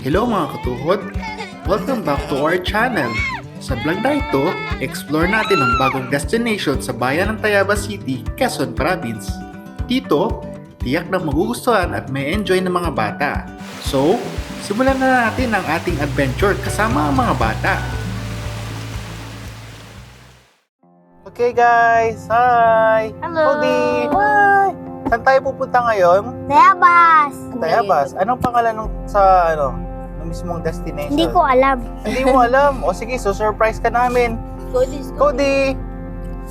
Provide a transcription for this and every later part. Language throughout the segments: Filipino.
Hello mga katuhod! Welcome back to our channel! Sa vlog na ito, explore natin ang bagong destination sa bayan ng Tayabas City, Quezon Province. Dito, tiyak na magugustuhan at may enjoy ng mga bata. So, simulan na natin ang ating adventure kasama ang mga bata. Okay guys! Hi! Hello! Cody! Hi! Saan tayo pupunta ngayon? Tayabas! Tayabas. Anong pangalan ng sa ng mismong destination? Hindi ko alam. Hindi mo alam. O sige, so surprise ka namin. Cody!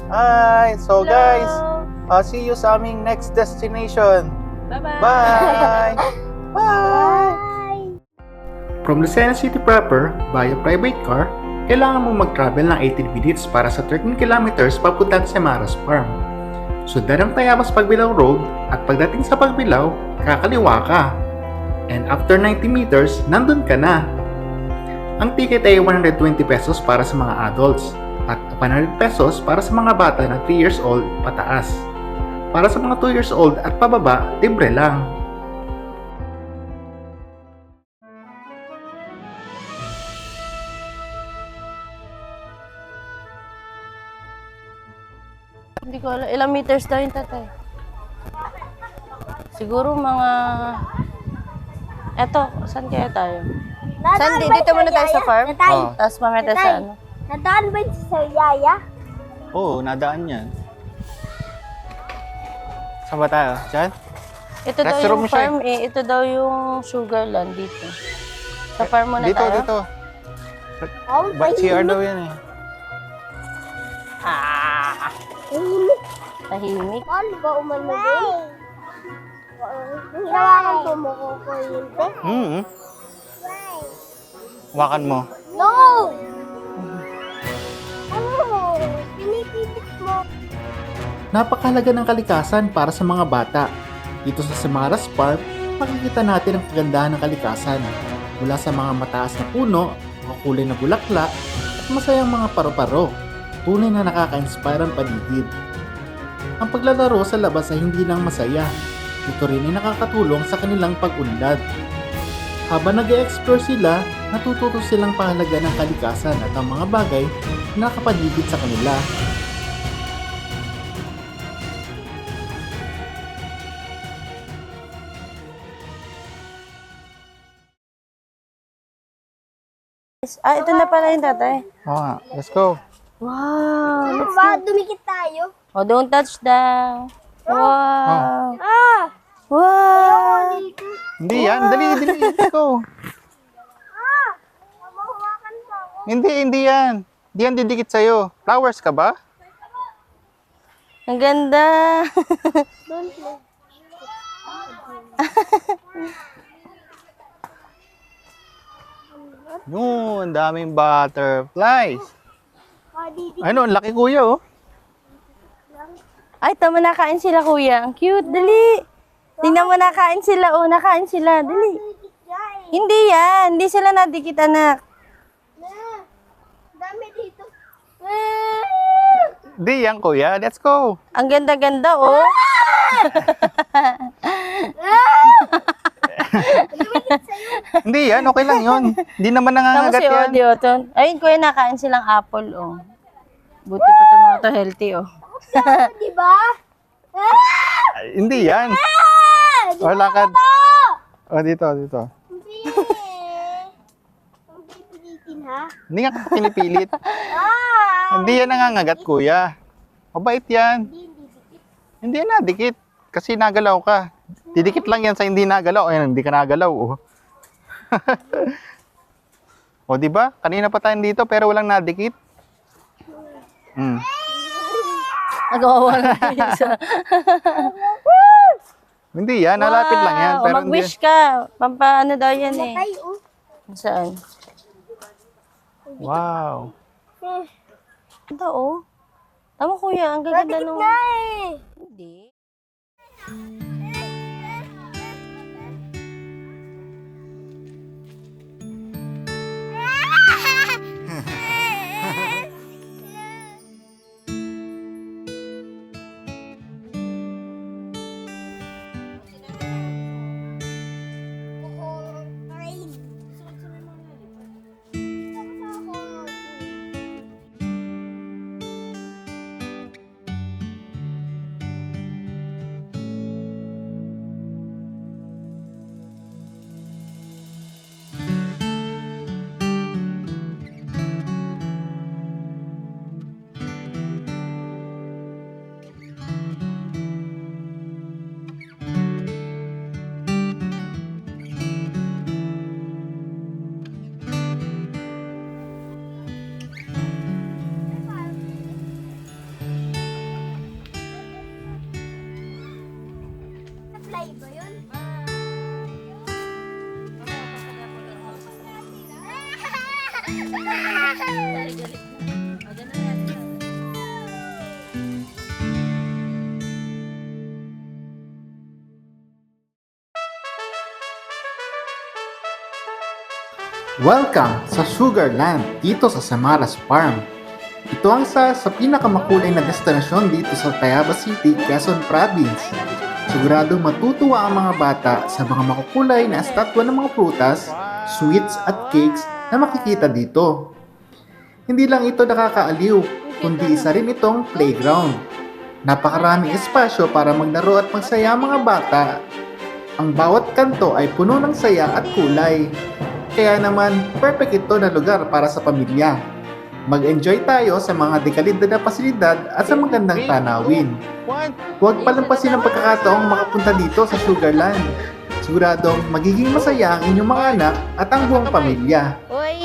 Hi! So guys, see you sa aming next destination. Bye-bye! Bye! Bye! Bye! From Lucena City proper, via private car, kailangan mo mag-travel ng 18 minutes para sa 13 kilometers papuntang Semaras Farm. Sundan ang Tayabas Pagbilao Road at pagdating sa Pagbilao, kakaliwa ka. And after 90 meters, nandun ka na. Ang ticket ay 120 pesos para sa mga adults at 100 pesos para sa mga bata na 3 years old pataas. Para sa mga 2 years old at pababa, libre lang. Hindi ko alam. Ilang meters daw yung tatay? Siguro mga... Eto, saan kaya tayo? Saan? Dito muna tayo sa farm? Tatay! Oo. Tapos mamaya tayo sa ano? Nadaan ba yun sa Yaya? Oo, nadaan yan. Saan ba tayo? Diyan? Ito daw Restroom yung siya farm eh. Ito daw yung Sugarland dito. Sa farm muna Dito, tayo? dito. Oh, Ba't CR daw yan eh? Ah! tahimik. Tahimik. Paano ba umano doon? Hinawakan ko mo ko kuryente? Wakan mo. No! Oh, pinipilit mo. Napakahalaga ng kalikasan para sa mga bata. Dito sa Semaras Park, makikita natin ang kagandahan ng kalikasan. Mula sa mga mataas na puno, makulay na bulaklak, at masayang mga paro-paro. Tunay na nakaka-inspire ang paligid. Ang paglalaro sa labas ay hindi lang masaya. Ito rin ay nakakatulong sa kanilang pag-unlad. Habang nag-e-explore sila, natututo silang pahalaga ng kalikasan at ang mga bagay na nakapaligid sa kanila. Ah, ito na pala yung tatay. Oo nga, let's go. Wow! Ano ba? Dumikit tayo? Oh, don't touch down. Wow! Ah! Wow! Dito. Hindi yan, dali, let's go. Ah! Mahawakan pa ako. Hindi yan. Hindi yan didikit sa'yo. Flowers ka ba? Ang ganda! Don't move. Yun, daming butterflies. Didi. Ano, ang laki kuya oh. Ay, tama, nakain sila, kuya. Ang cute. Dali. Tingnan mo, nakain sila. Oh, nakain sila. Dali. Hindi yan. Hindi sila nadikit, anak. Dami dito. Hindi yan kuya, let's go. Ang ganda-ganda, oh. Hindi yan, okay lang yun. Hindi naman Tama nangangagat si yan. Odi, oh. Ayun, kuya, nakain silang apple, oh. Buti pa ito mga to healthy, oh. Di ba? Hindi yan. O, lakad. O, dito. Hindi. Ang pipilitin ha? Hindi nga kita pinipilit. Hindi yan nangangagat kuya. Mabait yan. Hindi yan nadikit. Kasi nagalaw ka. Didikit lang yan sa hindi nagalaw. Ayan, hindi ka nagalaw. Oh. O, di ba? Kanina pa tayo dito pero walang nadikit. Nagawawa na isa. Hindi yan, nalapit lang yan. Wow, Pero mag-wish ka. Pampaano daw yan eh. Ay, oh. Saan? Wow. Ganda, oh. Tama, kuya. Ang gaganda Nadikit nung... na eh. Hindi. Welcome sa Sugarland dito sa Samaras Farm. Ito ang isa sa pinakamakulay na destinasyon dito sa Tayabas City, Quezon Province. Siguradong matutuwa ang mga bata sa mga makukulay na estatwa ng mga prutas, sweets at cakes na makikita dito. Hindi lang ito nakakaaliw, kundi isa rin itong playground. Napakaraming espasyo para maglaro at magsaya ang mga bata. Ang bawat kanto ay puno ng saya at kulay. Kaya naman, perfect ito na lugar para sa pamilya. Mag-enjoy tayo sa mga dekalidad na pasilidad at sa magandang tanawin. Huwag palampasin ang pagkakataong makapunta dito sa Sugarland. Siguradong magiging masaya ang inyong mga anak at ang buong pamilya. Uy!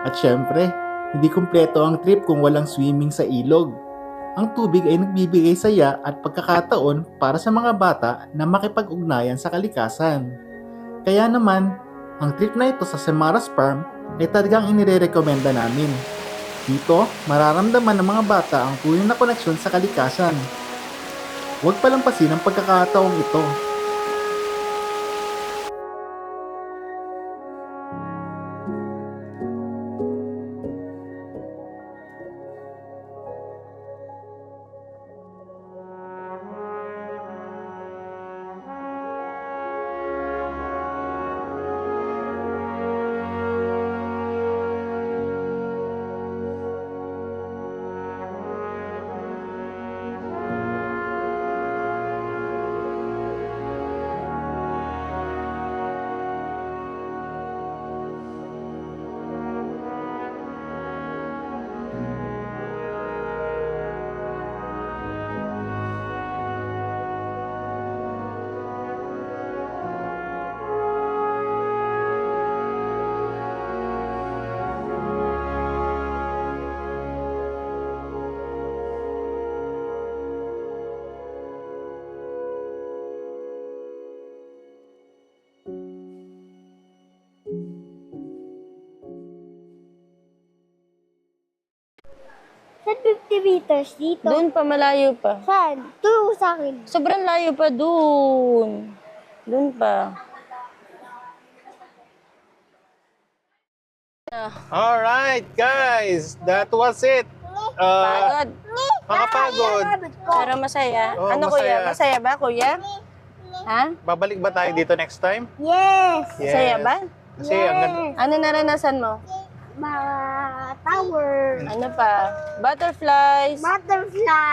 At syempre, hindi kumpleto ang trip kung walang swimming sa ilog. Ang tubig ay nagbibigay saya at pagkakataon para sa mga bata na makipag-ugnayan sa kalikasan. Kaya naman, ang trip na ito sa Samaras Farm ay talagang inirerekomenda namin. Dito, mararamdaman ng mga bata ang tunay na koneksyon sa kalikasan. Huwag palampasin ang pagkakataong ito. Saan 50 meters dito? Doon pa, malayo pa. Saan? Turo sa akin. Sobrang layo pa doon. Doon pa. Alright, guys, that was it. Pagod. Makapagod. Pero masaya. Oo, Ano kuya? masaya. Masaya ba kuya? Ha? Babalik ba tayo dito next time? Yes! Yes. Masaya ba? Kasi ang ganda. Ano naranasan mo? Mga tower. Ano pa? Butterflies. Butterfly.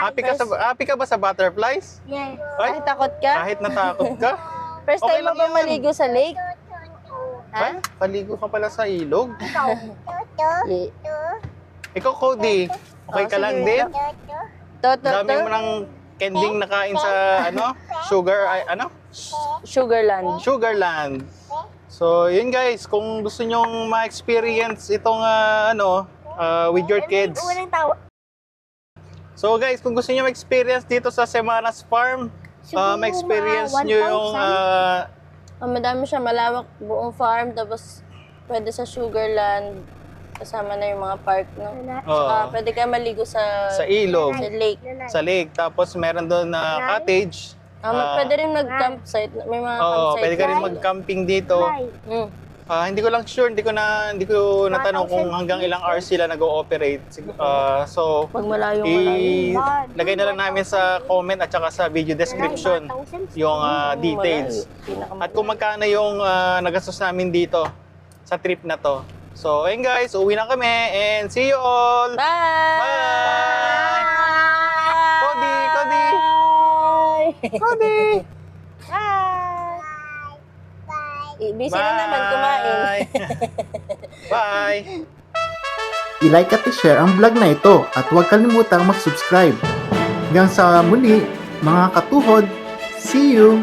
Happy ka ba sa butterflies? Yes. Ay, Ay, takot ka? kahit natakot ka? First Okay time mo lang ba yan. maligo sa lake? Ay, paligo ka pala sa ilog. Ye- Ikaw, Cody, okay Oh, ka lang sige. din? Toto, Dami mo ng kending nakain sa, Sugarland. Sugarland. So, yun guys, kung gusto nyong ma-experience itong, with your kids. Unang tawa. So guys, kung gusto niyo ma-experience dito sa Semanas Farm, Siguro ma-experience mga nyo yung 1,000. Madami siya, malawak buong farm. Tapos, pwede sa Sugarland. Kasama na yung mga park, no? Pwede ka maligo sa ilog, lake. sa lake. Tapos meron doon na cottage. Pwede rin mag-campsite. May mga Oo, campsite. pwede ka rin mag-camping dito. Mm. Hindi ko lang sure, hindi ko natanong kung hanggang ilang hours sila nag-ooperate. So, Pag malayo. ilagay na lang namin sa comment at saka sa video description yung details. At kung magkano yung nagastos namin dito sa trip na to. So, ayun guys, uwi na kami and see you all! Bye! Bye! Cody! Cody! Busy na naman kumain. Bye! I-like at i-share ang vlog na ito at huwag kalimutang mag-subscribe. Hanggang sa muli, mga katuhod, see you!